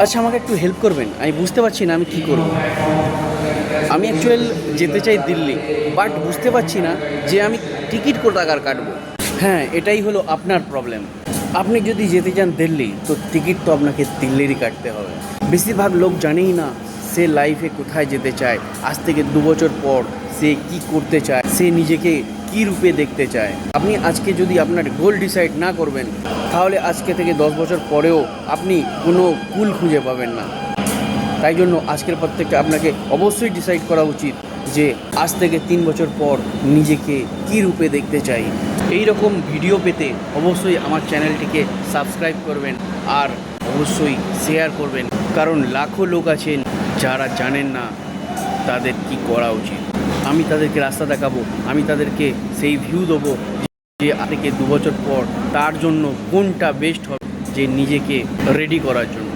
আচ্ছা, আমাকে একটু হেল্প করবেন, আমি বুঝতে পারছি না আমি কী করব। আমি অ্যাকচুয়াল যেতে চাই দিল্লি, বাট বুঝতে পারছি না যে আমি টিকিট কোথাকার কাটবো। হ্যাঁ, এটাই হলো আপনার প্রবলেম। আপনি যদি যেতে চান দিল্লি, তো টিকিট তো আপনাকে দিল্লিরই কাটতে হবে। বেশিরভাগ লোক জানেই না সে লাইফে কোথায় যেতে চায়, আজ থেকে 2 বছর পর সে কি করতে চায়, সে নিজেকে কী রূপে দেখতে চায়। আপনি আজকে যদি আপনার গোল ডিসাইড না করবেন, তাহলে আজকে থেকে 10 বছর পরেও আপনি কোনো কুল খুঁজে পাবেন না। তাই জন্য আজকের পর থেকে আপনাকে অবশ্যই ডিসাইড করা উচিত যে আজ থেকে 3 বছর পর নিজেকে কী রূপে দেখতে চাই। এই রকম ভিডিও পেতে অবশ্যই আমার চ্যানেলটিকে সাবস্ক্রাইব করবেন আর অবশ্যই শেয়ার করবেন, কারণ লাখো লোক আছেন যারা জানেন না তাদের কি করা উচিত। আমি তাদেরকে রাস্তা দেখাবো, আমি তাদেরকে সেই ভিউ দেবো যে আজ থেকে 2 বছর পর তার জন্য কোনটা বেস্ট হবে, যে নিজেকে রেডি করার জন্য।